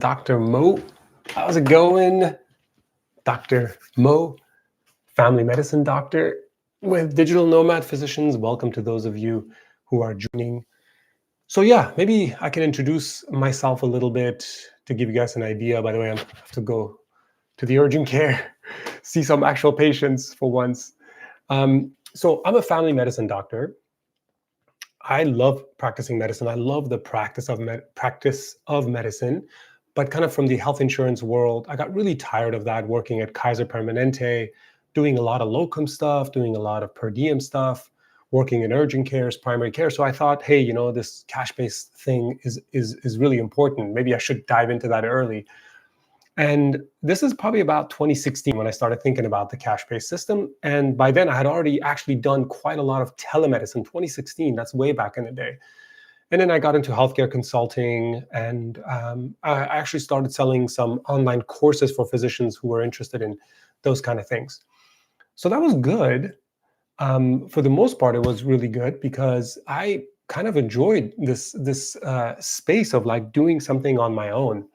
Dr. Mo. How's it going? Dr. Mo, family medicine doctor with Digital Nomad Physicians. Welcome to those of you who are joining. So yeah, maybe I can introduce myself a little bit to give you guys an idea. By the way, I have to go to the urgent care, see some actual patients for once. So I'm a family medicine doctor. I love practicing medicine. I love the practice of medicine, but kind of from the health insurance world, I got really tired of that, working at Kaiser Permanente, doing a lot of locum stuff, doing a lot of per diem stuff, working in urgent cares, primary care. So I thought, hey, this cash-based thing is really important. Maybe I should dive into that early. And this is probably about 2016 when I started thinking about the cash-based system. And by then I had already actually done quite a lot of telemedicine. 2016, that's way back in the day. And then I got into healthcare consulting, and I actually started selling some online courses for physicians who were interested in those kind of things. So that was good. For the most part, it was really good because I kind of enjoyed this space of like doing something on my own.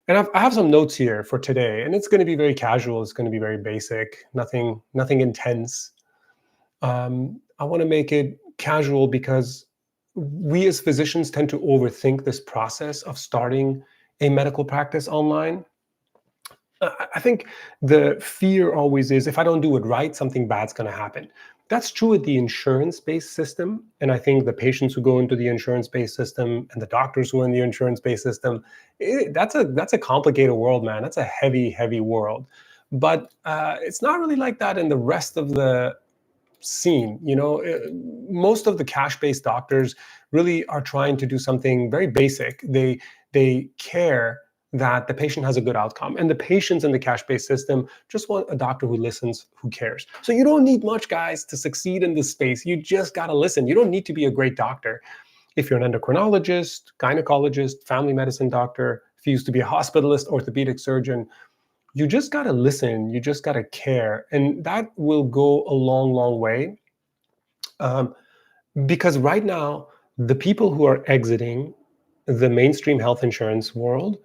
And I have some notes here for today, and it's going to be very casual. It's going to be very basic, nothing intense. I want to make it casual because we as physicians tend to overthink this process of starting a medical practice online. I think the fear always is, if I don't do it right, something bad's going to happen. That's true with the insurance-based system. And I think the patients who go into the insurance-based system and the doctors who are in the insurance-based system, that's a complicated world, man. That's a heavy, heavy world. But it's not really like that in the rest of the scene. Most of the cash-based doctors really are trying to do something very basic. They care that the patient has a good outcome. And the patients in the cash-based system just want a doctor who listens, who cares. So you don't need much, guys, to succeed in this space. You just got to listen. You don't need to be a great doctor. If you're an endocrinologist, gynecologist, family medicine doctor, if you used to be a hospitalist, orthopedic surgeon, you just got to listen. You just got to care. And that will go a long, long way. Because right now, the people who are exiting the mainstream health insurance world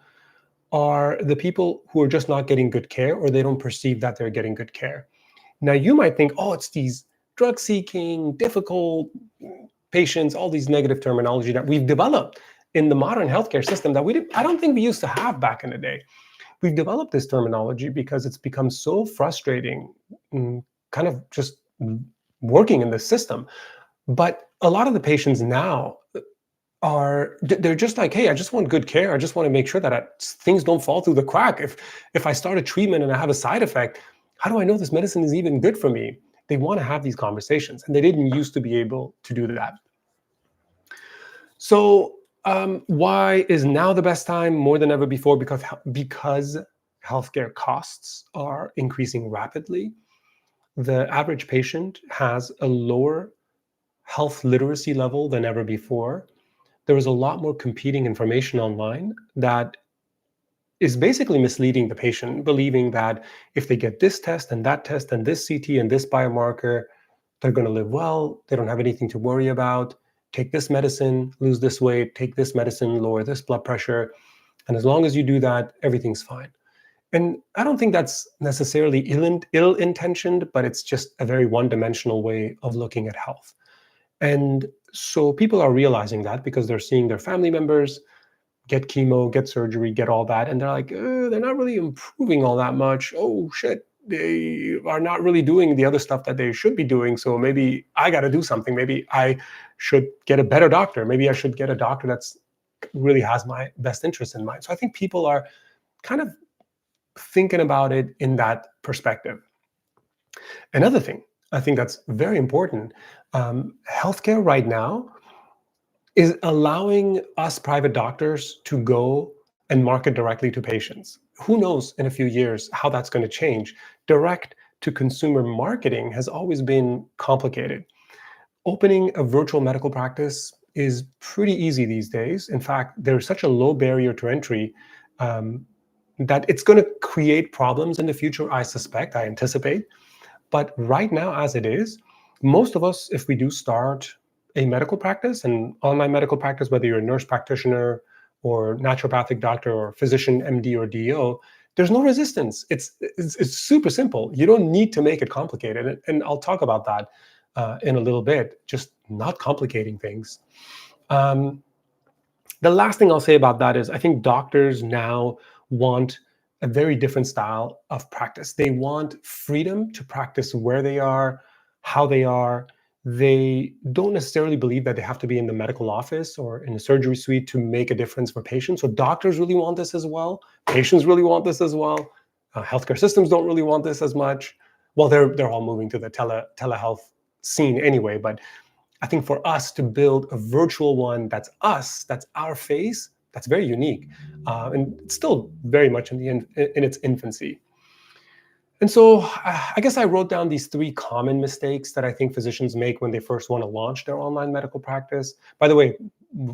are the people who are just not getting good care, or they don't perceive that they're getting good care. Now, you might think, oh, it's these drug-seeking, difficult patients, all these negative terminology that we've developed in the modern healthcare system that I don't think we used to have back in the day. We've developed this terminology because it's become so frustrating, kind of just working in the system. But a lot of the patients now they're just like, hey, I just want good care. I just want to make sure that things don't fall through the crack. If I start a treatment and I have a side effect, how do I know this medicine is even good for me? They want to have these conversations, and they didn't used to be able to do that. So why is now the best time more than ever before? Because healthcare costs are increasing rapidly. The average patient has a lower health literacy level than ever before. There is a lot more competing information online that is basically misleading the patient, believing that if they get this test and this CT and this biomarker, they're going to live well. They don't have anything to worry about. Take this medicine, lose this weight, take this medicine, lower this blood pressure. And as long as you do that, everything's fine. And I don't think that's necessarily ill-intentioned, but it's just a very one-dimensional way of looking at health. And so people are realizing that because they're seeing their family members get chemo, get surgery, get all that. And they're like, they're not really improving all that much. Oh, shit. They are not really doing the other stuff that they should be doing. So maybe I got to do something. Maybe I should get a better doctor. Maybe I should get a doctor that's really has my best interest in mind. So I think people are kind of thinking about it in that perspective. Another thing I think that's very important, healthcare right now is allowing us private doctors to go and market directly to patients. Who knows in a few years how that's going to change? Direct to consumer marketing has always been complicated. Opening a virtual medical practice is pretty easy these days. In fact, there's such a low barrier to entry that it's going to create problems in the future, I suspect, I anticipate. But right now, as it is, most of us, if we do start a medical practice, an online medical practice, whether you're a nurse practitioner or naturopathic doctor or physician, MD or DO, there's no resistance. It's super simple. You don't need to make it complicated. And I'll talk about that in a little bit, just not complicating things. The last thing I'll say about that is I think doctors now want a very different style of practice. They want freedom to practice where they are, how they are. They don't necessarily believe that they have to be in the medical office or in the surgery suite to make a difference for patients. So doctors really want this as well. Patients really want this as well. Healthcare systems don't really want this as much. Well, they're all moving to the telehealth scene anyway, but I think for us to build a virtual one that's us, that's our face, that's very unique, and it's still very much in its infancy. And so I guess I wrote down these 3 common mistakes that I think physicians make when they first want to launch their online medical practice. By the way,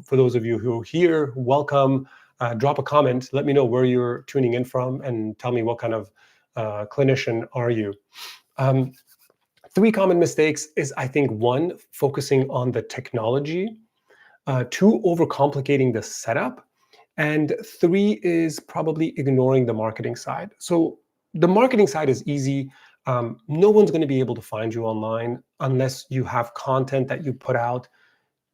for those of you who are here, welcome. Drop a comment. Let me know where you're tuning in from and tell me what kind of clinician are you. 3 common mistakes is, I think, 1, focusing on the technology, 2, overcomplicating the setup, and 3 is probably ignoring the marketing side. So the marketing side is easy. No one's going to be able to find you online unless you have content that you put out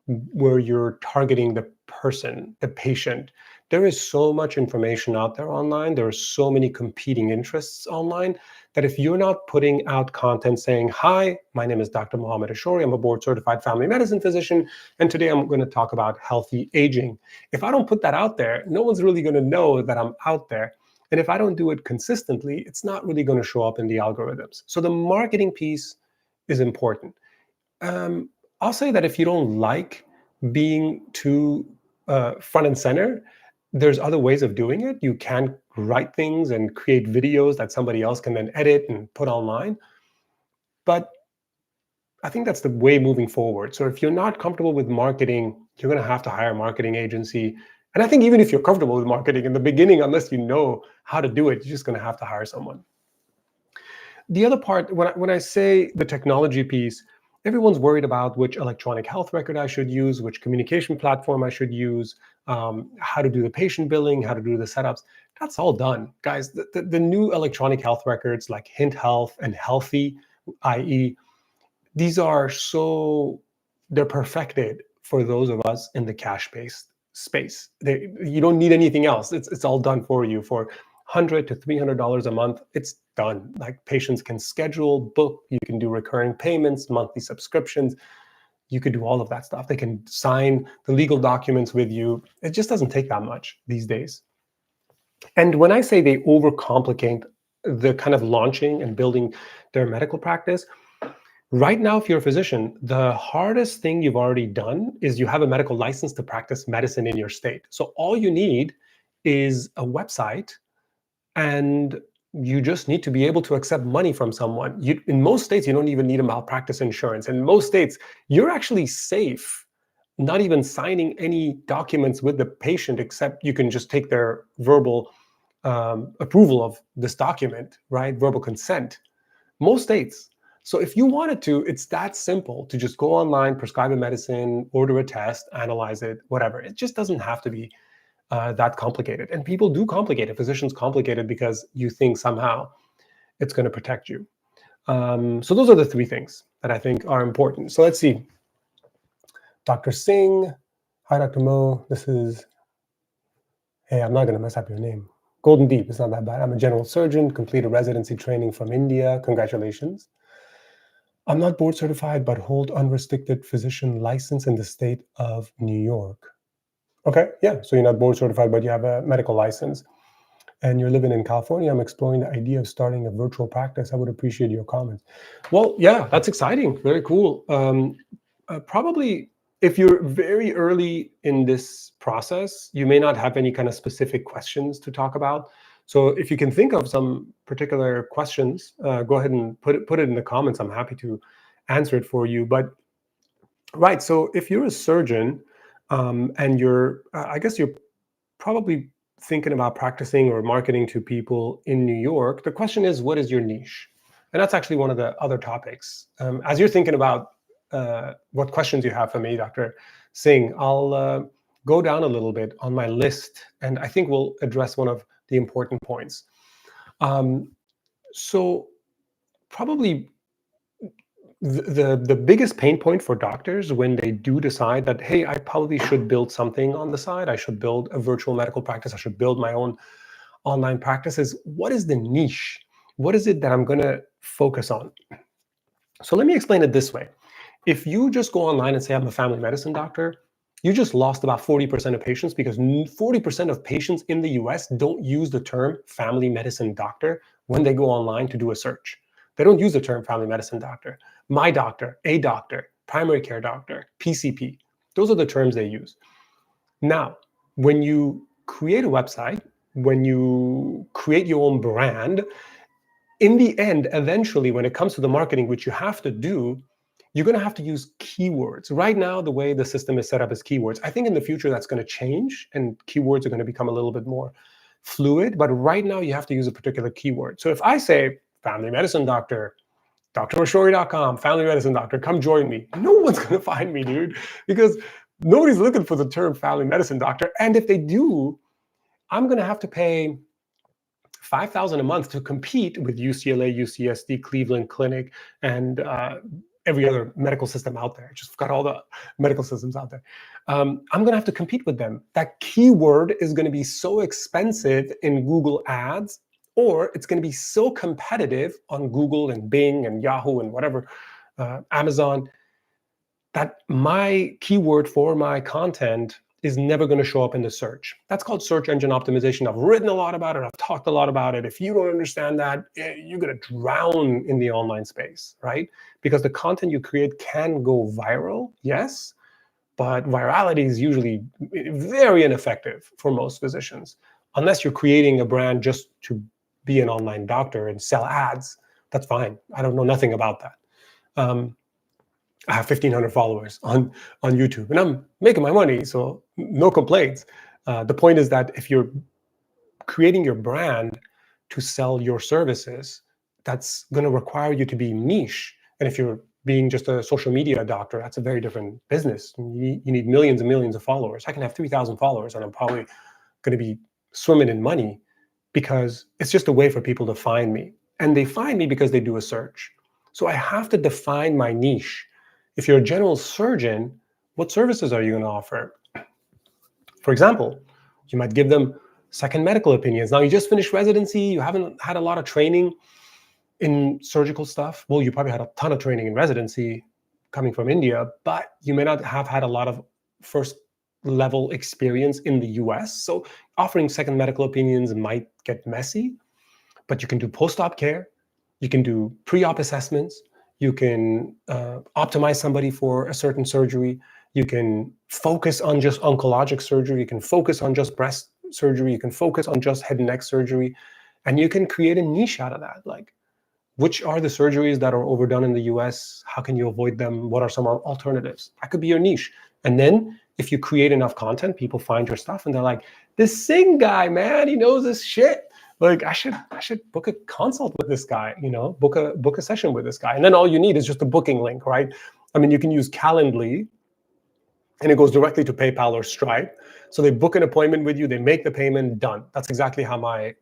where you're targeting the person, the patient. There is so much information out there online. There are so many competing interests online that if you're not putting out content saying, hi, my name is Dr. Mohammed Ashori. I'm a board certified family medicine physician. And today I'm going to talk about healthy aging. If I don't put that out there, no one's really going to know that I'm out there. And if I don't do it consistently, it's not really going to show up in the algorithms. So the marketing piece is important. I'll say that if you don't like being too front and center, there's other ways of doing it. You can write things and create videos that somebody else can then edit and put online. But I think that's the way moving forward. So if you're not comfortable with marketing, you're going to have to hire a marketing agency. And I think even if you're comfortable with marketing in the beginning, unless you know how to do it, you're just going to have to hire someone. The other part, when I say the technology piece, everyone's worried about which electronic health record I should use, which communication platform I should use, how to do the patient billing, how to do the setups. That's all done, guys. The new electronic health records like Hint Health and Healthy, i.e., these are they're perfected for those of us in the cash-based space. You don't need anything else. It's all done for you for $100 to $300 a month. It's done. Like patients can schedule, book, you can do recurring payments, monthly subscriptions. You could do all of that stuff. They can sign the legal documents with you. It just doesn't take that much these days. And when I say they overcomplicate the kind of launching and building their medical practice, right now, if you're a physician, the hardest thing you've already done is you have a medical license to practice medicine in your state. So all you need is a website, and you just need to be able to accept money from someone. In most states, you don't even need a malpractice insurance. In most states, you're actually safe not even signing any documents with the patient, except you can just take their verbal approval of this document, right? Verbal consent. Most states. So if you wanted to, it's that simple to just go online, prescribe a medicine, order a test, analyze it, whatever. It just doesn't have to be that complicated. And people do complicate it. Physicians complicate it because you think somehow it's going to protect you. So those are the 3 things that I think are important. So let's see. Dr. Singh. Hi, Dr. Mo. This is, hey, I'm not going to mess up your name. Golden Deep. It's not that bad. I'm a general surgeon, completed residency training from India. Congratulations. I'm not board certified, but hold unrestricted physician license in the state of New York. Okay, yeah, so you're not board certified, but you have a medical license. And you're living in California. I'm exploring the idea of starting a virtual practice. I would appreciate your comments. Well, yeah, that's exciting. Very cool. Probably if you're very early in this process, you may not have any kind of specific questions to talk about. So if you can think of some particular questions, go ahead and put it in the comments. I'm happy to answer it for you. But right, so if you're a surgeon and I guess you're probably thinking about practicing or marketing to people in New York, the question is, what is your niche? And that's actually one of the other topics. As you're thinking about what questions you have for me, Dr. Singh, I'll go down a little bit on my list, and I think we'll address one of the important points. So probably the biggest pain point for doctors when they do decide that, hey, I probably should build something on the side, I should build a virtual medical practice, I should build my own online practice, is what is the niche? What is it that I'm going to focus on? So let me explain it this way. If you just go online and say, I'm a family medicine doctor, you just lost about 40% of patients, because 40% of patients in the US don't use the term family medicine doctor when they go online to do a search. They don't use the term family medicine doctor. My doctor, a doctor, primary care doctor, PCP. Those are the terms they use. Now, when you create a website, when you create your own brand, in the end, eventually, when it comes to the marketing, which you have to do, you're going to have to use keywords. Right now, the way the system is set up is keywords. I think in the future that's going to change, and keywords are going to become a little bit more fluid. But right now, you have to use a particular keyword. So if I say family medicine doctor, drmashori.com, family medicine doctor, come join me, no one's going to find me, dude, because nobody's looking for the term family medicine doctor. And if they do, I'm going to have to pay $5,000 a month to compete with UCLA, UCSD, Cleveland Clinic, and every other medical system out there. Just got all the medical systems out there. I'm going to have to compete with them. That keyword is going to be so expensive in Google Ads, or it's going to be so competitive on Google and Bing and Yahoo and whatever, Amazon, that my keyword for my content is never going to show up in the search. That's called search engine optimization. I've written a lot about it. I've talked a lot about it. If you don't understand that, you're going to drown in the online space, right? Because the content you create can go viral, yes, but virality is usually very ineffective for most physicians. Unless you're creating a brand just to be an online doctor and sell ads, that's fine. I don't know nothing about that. I have 1,500 followers on YouTube, and I'm making my money, so no complaints. The point is that if you're creating your brand to sell your services, that's going to require you to be niche. And if you're being just a social media doctor, that's a very different business. You need millions and millions of followers. I can have 3,000 followers, and I'm probably going to be swimming in money, because it's just a way for people to find me. And they find me because they do a search. So I have to define my niche. If you're a general surgeon, what services are you going to offer? For example, you might give them second medical opinions. Now, you just finished residency, you haven't had a lot of training in surgical stuff. Well, you probably had a ton of training in residency coming from India, but you may not have had a lot of first level experience in the US. So offering second medical opinions might get messy, but you can do post-op care, you can do pre-op assessments, you can optimize somebody for a certain surgery, you can focus on just oncologic surgery, you can focus on just breast surgery, you can focus on just head and neck surgery, and you can create a niche out of that. Like, which are the surgeries that are overdone in the US? How can you avoid them? What are some alternatives? That could be your niche. And then if you create enough content, people find your stuff and they're like, this Singh guy, man, he knows his shit. Like, I should book a consult with this guy, book a session with this guy. And then all you need is just a booking link, right? I mean, you can use Calendly, and it goes directly to PayPal or Stripe. So they book an appointment with you, they make the payment, done. That's exactly how my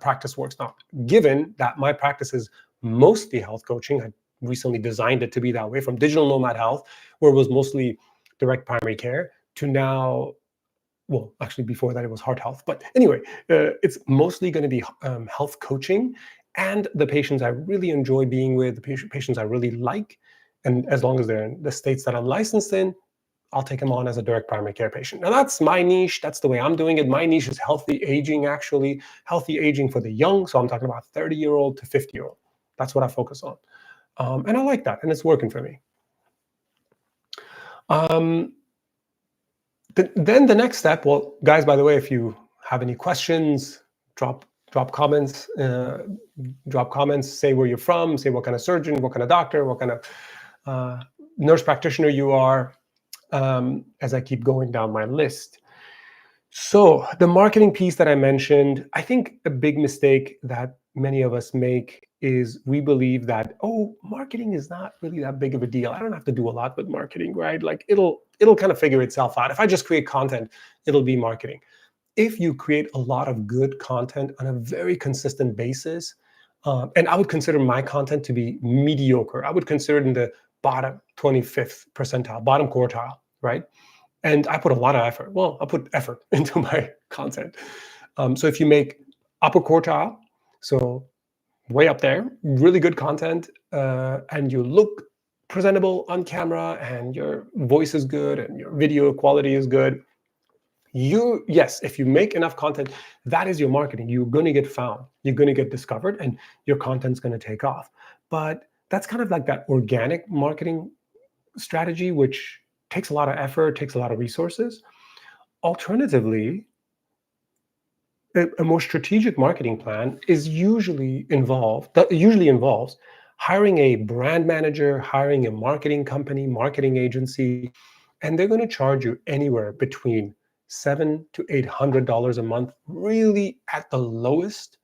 practice works now. Given that my practice is mostly health coaching, I recently designed it to be that way, from digital nomad health, where it was mostly direct primary care, to now, well, actually before that it was heart health. But anyway, it's mostly going to be health coaching, and the patients I really enjoy being with, the patients I really like, and as long as they're in the states that I'm licensed in, I'll take them on as a direct primary care patient. Now, that's my niche. That's the way I'm doing it. My niche is healthy aging, actually. Healthy aging for the young. So I'm talking about 30-year-old to 50-year-old. That's what I focus on. And I like that, and it's working for me. Then the next step, well, guys, by the way, if you have any questions, drop comments, say where you're from, say what kind of surgeon, what kind of doctor, what kind of nurse practitioner you are, as I keep going down my list. So the marketing piece that I mentioned, I think a big mistake that many of us make is we believe that, oh, marketing is not really that big of a deal. I don't have to do a lot with marketing, right? Like, it'll it'll kind of figure itself out. If I just create content, it'll be marketing. If you create a lot of good content on a very consistent basis, and I would consider my content to be mediocre. I would consider it in the bottom 25th percentile, bottom quartile, right? And I put a lot of effort. Well, I put effort into my content. So if you make upper quartile, so way up there, really good content, and you look presentable on camera, and your voice is good, and your video quality is good, yes, if you make enough content, that is your marketing. You're going to get found. You're going to get discovered, and your content's going to take off. But that's kind of like that organic marketing strategy, which takes a lot of effort, takes a lot of resources. Alternatively, a more strategic marketing plan usually involves hiring a brand manager, hiring a marketing company, marketing agency, and they're going to charge you anywhere between $700 to $800 a month, really at the lowest.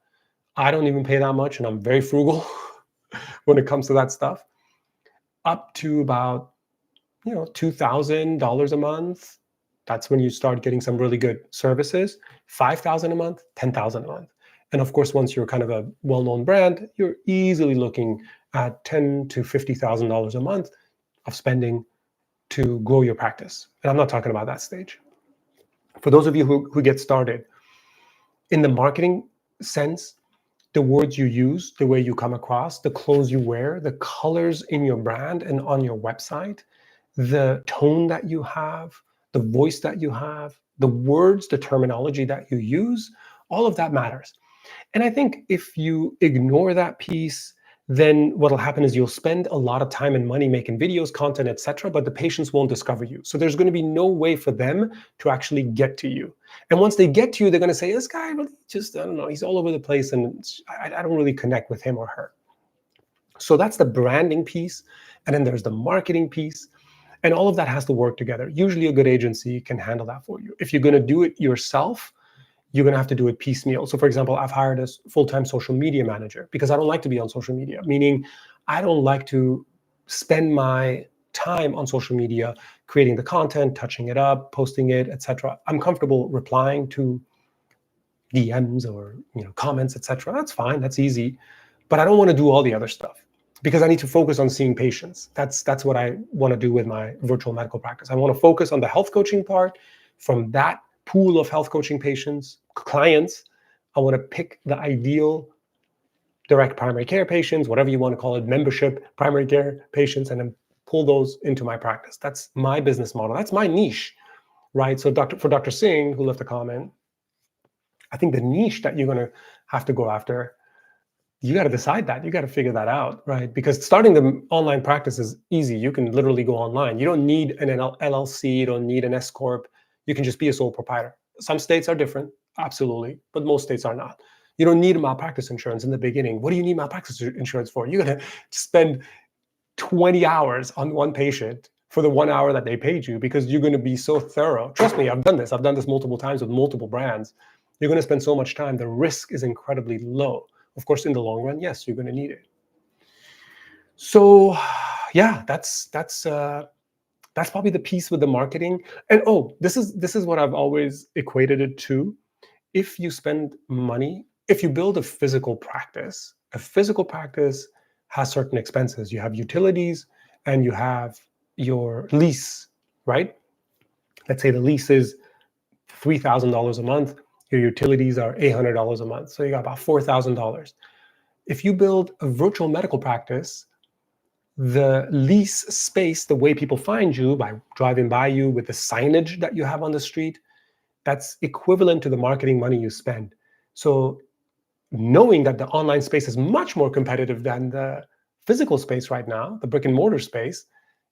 I don't even pay that much, and I'm very frugal when it comes to that stuff. Up to about $2,000 a month. That's when you start getting some really good services. $5,000 a month, $10,000 a month. And of course, once you're kind of a well-known brand, you're easily looking at $10,000 to $50,000 a month of spending to grow your practice. And I'm not talking about that stage. For those of you who get started, in the marketing sense, the words you use, the way you come across, the clothes you wear, the colors in your brand and on your website, the tone that you have, the voice that you have, the words, the terminology that you use, all of that matters. And I think if you ignore that piece, then what'll happen is you'll spend a lot of time and money making videos, content, etc., but the patients won't discover you. So there's going to be no way for them to actually get to you. And once they get to you, they're going to say, this guy really just, I don't know, he's all over the place, and I don't really connect with him or her. So that's the branding piece. And then there's the marketing piece. And all of that has to work together. Usually a good agency can handle that for you. If you're going to do it yourself, you're going to have to do it piecemeal. So for example, I've hired a full-time social media manager because I don't like to be on social media, meaning I don't like to spend my time on social media creating the content, touching it up, posting it, etc. I'm comfortable replying to DMs or comments, etc. That's fine. That's easy. But I don't want to do all the other stuff because I need to focus on seeing patients. That's what I want to do with my virtual medical practice. I want to focus on the health coaching part. From that pool of health coaching clients, I want to pick the ideal direct primary care patients, whatever you want to call it, membership primary care patients, and then pull those into my practice. That's my business model. That's my niche, right? So for Dr. Singh, who left a comment, I think the niche that you're going to have to go after, you got to decide that. You got to figure that out, right? Because starting the online practice is easy. You can literally go online. You don't need an LLC. You don't need an S Corp. You can just be a sole proprietor. Some states are different, absolutely, but most states are not. You don't need malpractice insurance in the beginning. What do you need malpractice insurance for? You're going to spend 20 hours on one patient for the 1 hour that they paid you because you're going to be so thorough. Trust me, I've done this. I've done this multiple times with multiple brands. You're going to spend so much time. The risk is incredibly low. Of course, in the long run, yes, you're going to need it. So, yeah, that's probably the piece with the marketing. And this is what I've always equated it to. If you spend money, if you build a physical practice has certain expenses. You have utilities and you have your lease, right? Let's say the lease is $3,000 a month. Your utilities are $800 a month. So you got about $4,000. If you build a virtual medical practice, the lease space, the way people find you by driving by you with the signage that you have on the street, that's equivalent to the marketing money you spend. So knowing that the online space is much more competitive than the physical space right now, the brick and mortar space,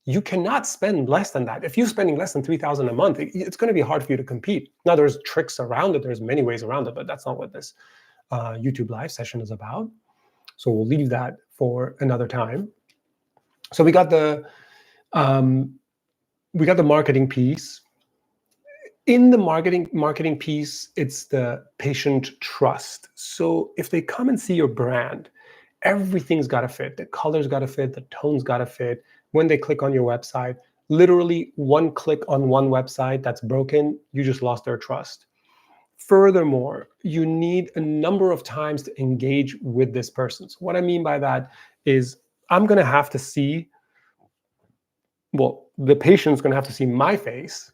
you cannot spend less than that. If you're spending less than $3,000 a month, it's going to be hard for you to compete. Now, there's tricks around it. There's many ways around it, but that's not what this YouTube live session is about. So we'll leave that for another time. So we got the marketing piece. In the marketing piece, it's the patient trust. So if they come and see your brand, everything's got to fit. The color's got to fit. The tone's got to fit. When they click on your website, Literally one click on one website that's broken, you just lost their trust. Furthermore, you need a number of times to engage with this person. So what I mean by that is I'm going to have to see, well, the patient's going to have to see my face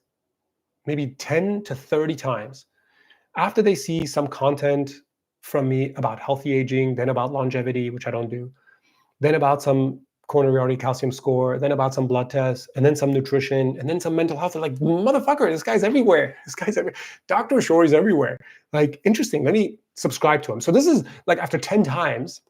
maybe 10 to 30 times. After they see some content from me about healthy aging, then about longevity, which I don't do, then about some coronary artery calcium score, then about some blood tests, and then some nutrition, and then some mental health. They're like, motherfucker, this guy's everywhere. This guy's everywhere. Dr. Shore is everywhere. Like, interesting. Let me subscribe to him. So this is like after 10 times,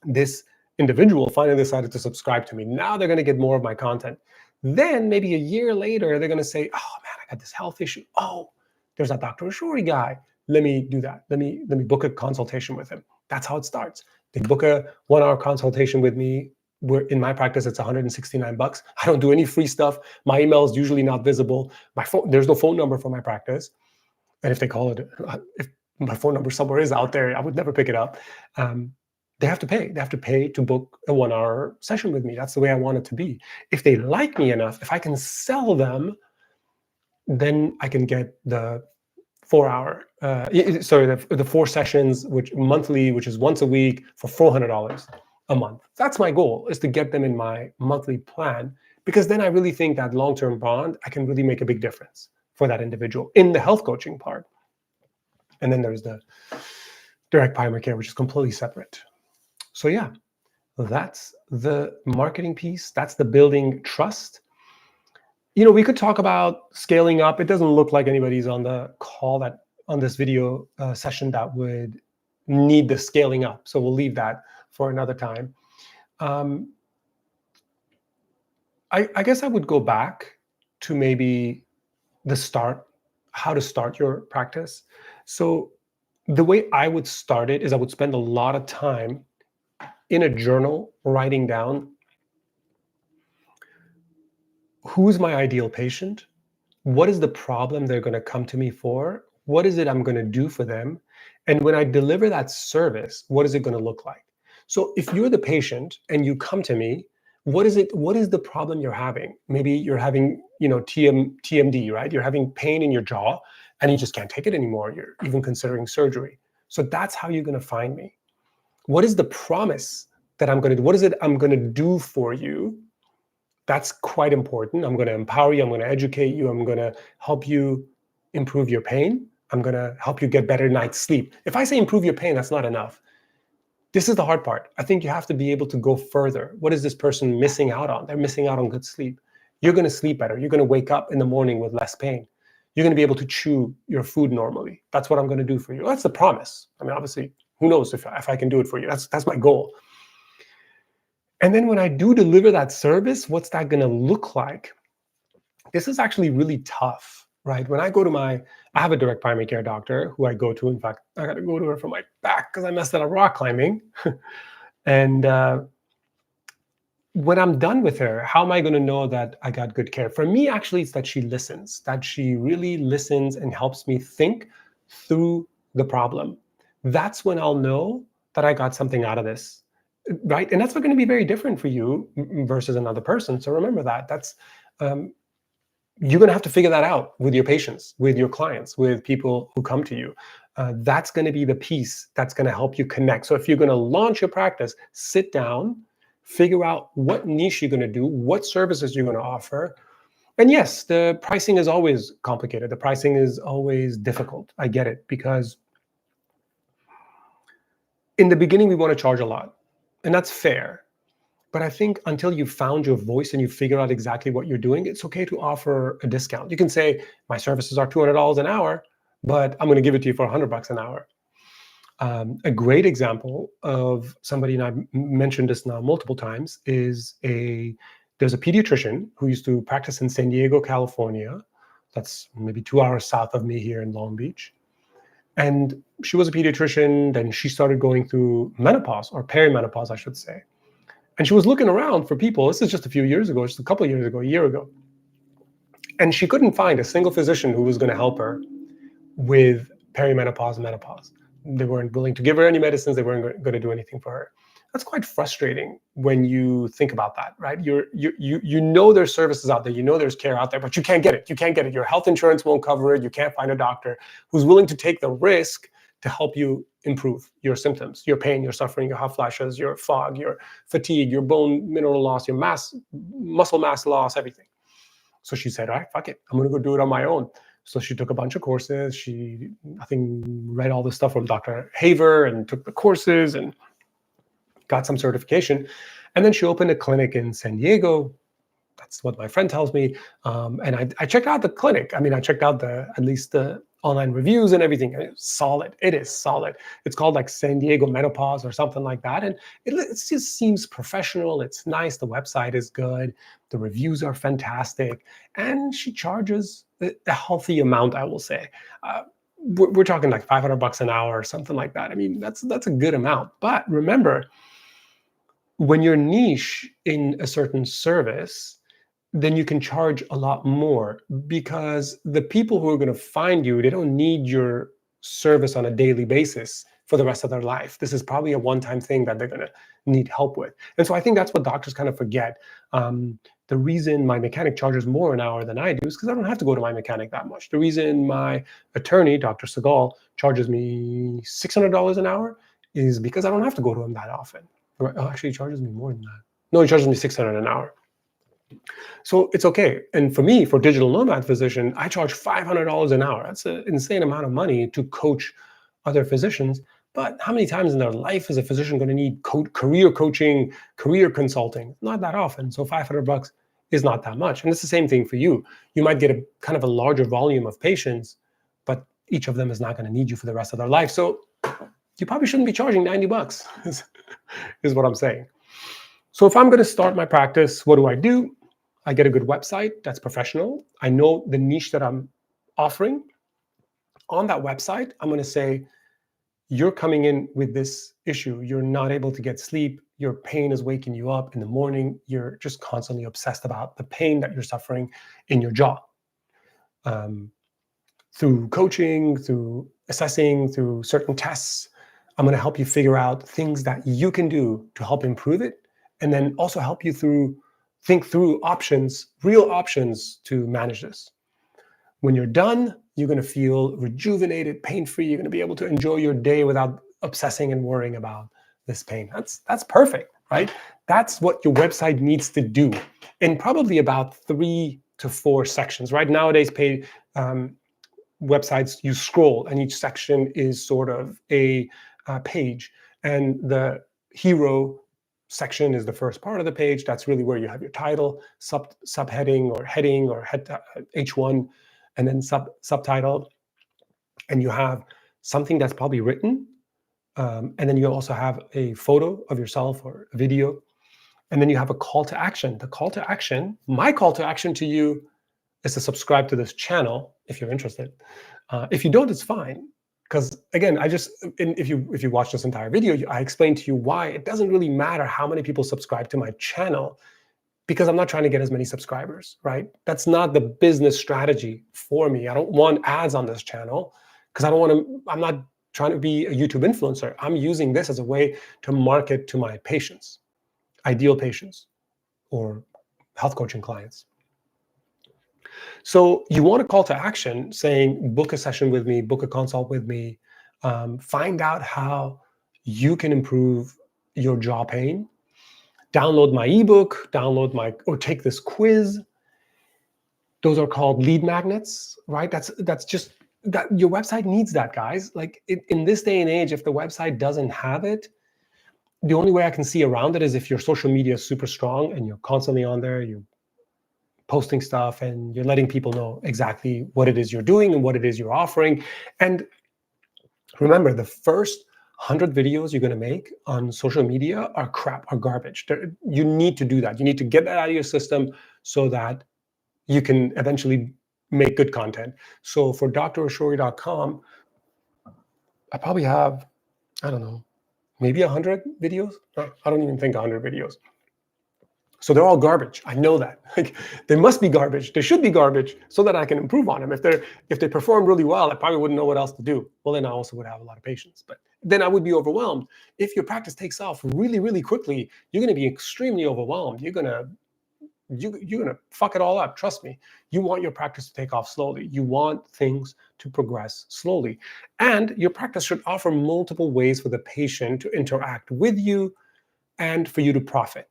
this individual finally decided to subscribe to me. Now they're going to get more of my content. Then maybe a year later, they're going to say, oh man, I got this health issue. Oh, there's that Dr. Ashuri guy. Let me do that. Let me book a consultation with him. That's how it starts. They book a 1-hour consultation with me. In my practice, it's $169. I don't do any free stuff. My email is usually not visible. My phone, there's no phone number for my practice. And if they call it, if my phone number somewhere is out there, I would never pick it up. They have to pay. They have to pay to book a 1-hour session with me. That's the way I want it to be. If they like me enough, if I can sell them, then I can get the 4-hour, the 4 sessions, which monthly, which is once a week for $400 a month. That's my goal, is to get them in my monthly plan, because then I really think that long-term bond, I can really make a big difference for that individual in the health coaching part. And then there's the direct primary care, which is completely separate. So yeah, that's the marketing piece. That's the building trust. You know, we could talk about scaling up. It doesn't look like anybody's on the call that on this video session that would need the scaling up. So we'll leave that for another time. I guess I would go back to maybe the start, how to start your practice. So the way I would start it is I would spend a lot of time in a journal writing down who's my ideal patient, what is the problem they're going to come to me for, what is it I'm going to do for them, and when I deliver that service, what is it going to look like? So if you're the patient and you come to me, what is the problem you're having? Maybe you're having, TMD, right? You're having pain in your jaw and you just can't take it anymore. You're even considering surgery. So that's how you're going to find me. What is the promise that I'm going to do? What is it I'm going to do for you? That's quite important. I'm going to empower you. I'm going to educate you. I'm going to help you improve your pain. I'm going to help you get better night's sleep. If I say improve your pain, that's not enough. This is the hard part. I think you have to be able to go further. What is this person missing out on? They're missing out on good sleep. You're going to sleep better. You're going to wake up in the morning with less pain. You're going to be able to chew your food normally. That's what I'm going to do for you. That's the promise. I mean, obviously, who knows if I can do it for you. That's my goal. And then when I do deliver that service, what's that going to look like? This is actually really tough, right? When I go to I have a direct primary care doctor who I go to. In fact, I got to go to her for my back because I messed up rock climbing. And when I'm done with her, how am I going to know that I got good care? For me, actually, it's that she listens, that she really listens and helps me think through the problem. That's when I'll know that I got something out of this. Right. And that's going to be very different for you versus another person. So remember that. That's you're going to have to figure that out with your patients, with your clients, with people who come to you. That's going to be the piece that's going to help you connect. So if you're going to launch your practice, sit down, figure out what niche you're going to do, what services you're going to offer. And yes, the pricing is always complicated. The pricing is always difficult. I get it, because in the beginning, we want to charge a lot. And that's fair. But I think until you've found your voice and you figure out exactly what you're doing, it's okay to offer a discount. You can say, my services are $200 an hour, but I'm going to give it to you for $100 an hour. A great example of somebody, and I've mentioned this now multiple times, is there's a pediatrician who used to practice in San Diego, California. That's maybe 2 hours south of me here in Long Beach. And she was a pediatrician. Then she started going through menopause, or perimenopause, I should say. And she was looking around for people. This is just a few years ago, just a couple of years ago, a year ago. And she couldn't find a single physician who was going to help her with perimenopause and menopause. They weren't willing to give her any medicines. They weren't going to do anything for her. that's quite frustrating when you think about that, right? You know there's services out there, you know there's care out there, but you can't get it. You can't get it. Your health insurance won't cover it. You can't find a doctor who's willing to take the risk to help you improve your symptoms, your pain, your suffering, your hot flashes, your fog, your fatigue, your bone mineral loss, your muscle mass loss, everything. So she said, all right, fuck it. I'm going to go do it on my own. So she took a bunch of courses. She, I think, read all this stuff from Dr. Haver and took the courses and got some certification. And then she opened a clinic in San Diego. That's what my friend tells me. And I checked out the clinic. I mean, I checked out at least the online reviews and everything. It's solid. It is solid. It's called like San Diego Menopause or something like that. And it just seems professional. It's nice. The website is good. The reviews are fantastic. And she charges a healthy amount, I will say. We're talking like $500 an hour or something like that. I mean, that's a good amount. But remember, when you're niche in a certain service, then you can charge a lot more, because the people who are going to find you, they don't need your service on a daily basis for the rest of their life. This is probably a one-time thing that they're going to need help with. And so I think that's what doctors kind of forget. The reason my mechanic charges more an hour than I do is because I don't have to go to my mechanic that much. The reason my attorney, Dr. Segal, charges me $600 an hour is because I don't have to go to him that often. Oh, actually, he charges me more than that. No, he charges me $600 an hour. So it's okay. And for me, for digital nomad physician, I charge $500 an hour. That's an insane amount of money to coach other physicians. But how many times in their life is a physician going to need career coaching, career consulting? Not that often. So $500 is not that much. And it's the same thing for you. You might get a kind of a larger volume of patients, but each of them is not going to need you for the rest of their life. So you probably shouldn't be charging $90 is what I'm saying. So if I'm going to start my practice, what do? I get a good website that's professional. I know the niche that I'm offering. On that website, I'm going to say, you're coming in with this issue. You're not able to get sleep. Your pain is waking you up in the morning. You're just constantly obsessed about the pain that you're suffering in your jaw. Through coaching, through assessing, through certain tests, I'm going to help you figure out things that you can do to help improve it, and then also help you think through options, real options to manage this. When you're done, you're going to feel rejuvenated, pain-free. You're going to be able to enjoy your day without obsessing and worrying about this pain. That's perfect, right? That's what your website needs to do in probably about 3 to 4 sections. Right, nowadays, paid websites, you scroll, and each section is sort of a page, and the hero section is the first part of the page. That's really where you have your title, subheading or heading or H1, and then subtitle. And you have something that's probably written. And then you also have a photo of yourself or a video. And then you have a call to action. The call to action, my call to action to you is to subscribe to this channel if you're interested. If you don't, it's fine. Because again, if you watch this entire video, I explained to you why it doesn't really matter how many people subscribe to my channel, because I'm not trying to get as many subscribers, right? That's not the business strategy for me. I don't want ads on this channel because I'm not trying to be a YouTube influencer. I'm using this as a way to market to my patients, ideal patients, or health coaching clients. So you want a call to action saying, book a session with me, book a consult with me, find out how you can improve your jaw pain, download my ebook, or take this quiz. Those are called lead magnets, right? That's just that your website needs that, guys. Like in this day and age, if the website doesn't have it, the only way I can see around it is if your social media is super strong and you're constantly on there, you're posting stuff and you're letting people know exactly what it is you're doing and what it is you're offering. And remember, the first 100 videos you're going to make on social media are crap, are garbage. You need to do that. You need to get that out of your system so that you can eventually make good content. So for drashori.com, I probably have, I don't know, maybe 100 videos. I don't even think 100 videos. So they're all garbage. I know that. Like, they must be garbage. They should be garbage so that I can improve on them. If they perform really well, I probably wouldn't know what else to do. Well, then I also would have a lot of patience. But then I would be overwhelmed. If your practice takes off really, really quickly, you're going to be extremely overwhelmed. You're gonna fuck it all up. Trust me. You want your practice to take off slowly. You want things to progress slowly. And your practice should offer multiple ways for the patient to interact with you and for you to profit.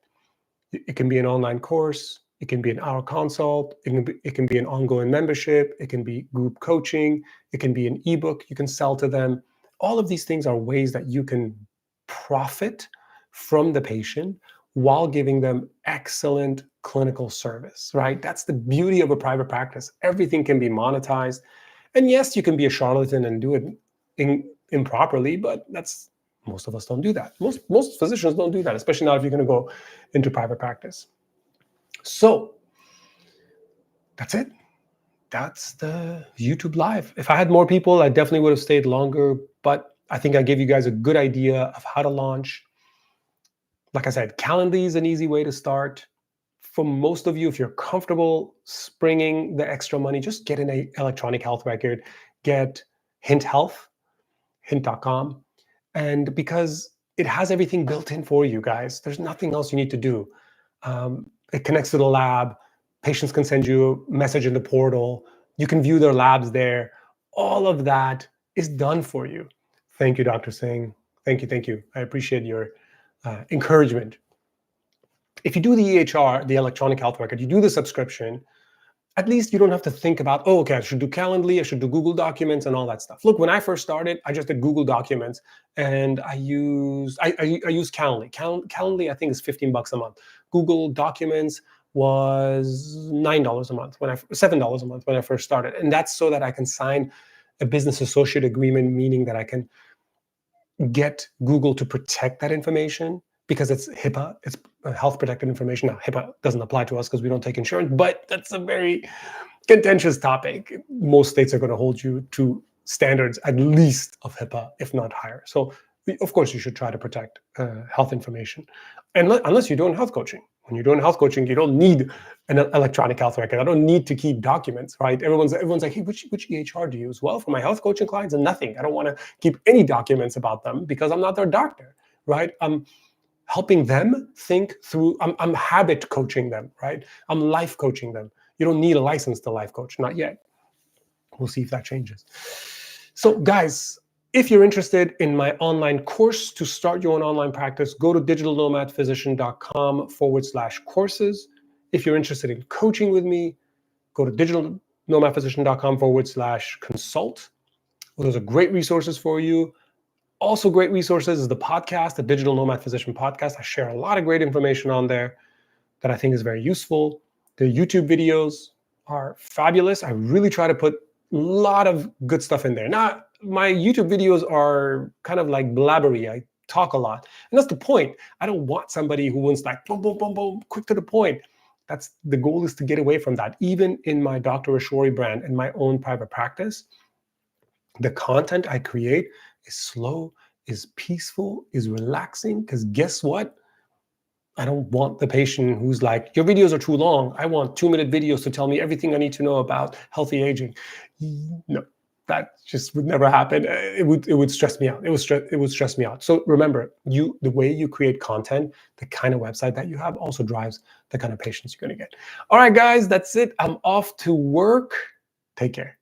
It can be an online course. It can be an hour consult. It can be an ongoing membership. It can be group coaching. It can be an ebook you can sell to them. All of these things are ways that you can profit from the patient while giving them excellent clinical service, right? That's the beauty of a private practice. Everything can be monetized. And yes, you can be a charlatan and do it improperly, but most of us don't do that. Most physicians don't do that, especially not if you're going to go into private practice. So that's it. That's the YouTube Live. If I had more people, I definitely would have stayed longer, but I think I gave you guys a good idea of how to launch. Like I said, Calendly is an easy way to start. For most of you, if you're comfortable springing the extra money, just get an electronic health record, get Hint Health, hint.com. And because it has everything built in for you guys, there's nothing else you need to do. It connects to the lab. Patients can send you a message in the portal. You can view their labs there. All of that is done for you. Thank you, Dr. Singh. Thank you, thank you. I appreciate your encouragement. If you do the EHR, the electronic health record, you do the subscription, at least you don't have to think about, oh, okay, I should do Calendly, I should do Google Documents and all that stuff. Look, when I first started, I just did Google Documents and I use Calendly. Calendly, I think, is $15 a month. Google Documents was $9 a month, $7 a month when I first started. And that's so that I can sign a business associate agreement, meaning that I can get Google to protect that information, because it's HIPAA, it's health protected information. Now, HIPAA doesn't apply to us because we don't take insurance, but that's a very contentious topic. Most states are going to hold you to standards at least of HIPAA, if not higher. So, of course, you should try to protect health information, unless you're doing health coaching. When you're doing health coaching, you don't need an electronic health record. I don't need to keep documents, right? Everyone's like, hey, which EHR do you use? Well, for my health coaching clients, and nothing. I don't want to keep any documents about them because I'm not their doctor, right? I'm helping them think through. I'm habit coaching them, right? I'm life coaching them. You don't need a license to life coach, not yet. We'll see if that changes. So, guys, if you're interested in my online course to start your own online practice, go to digitalnomadphysician.com/courses. If you're interested in coaching with me, go to digitalnomadphysician.com/consult. Well, those are great resources for you. Also great resources is the podcast, the Digital Nomad Physician podcast. I share a lot of great information on there that I think is very useful. The YouTube videos are fabulous. I really try to put a lot of good stuff in there. Now, my YouTube videos are kind of like blabbery. I talk a lot. And that's the point. I don't want somebody who wants like boom, boom, boom, boom, quick to the point. That's the goal, is to get away from that. Even in my Dr. Ashori brand and my own private practice, the content I create is slow, is peaceful, is relaxing, because guess what? I don't want the patient who's like, your videos are too long. I want 2-minute videos to tell me everything I need to know about healthy aging. No, that just would never happen. It would stress me out. It would stress me out. So remember, the way you create content, the kind of website that you have also drives the kind of patients you're going to get. All right, guys, that's it. I'm off to work. Take care.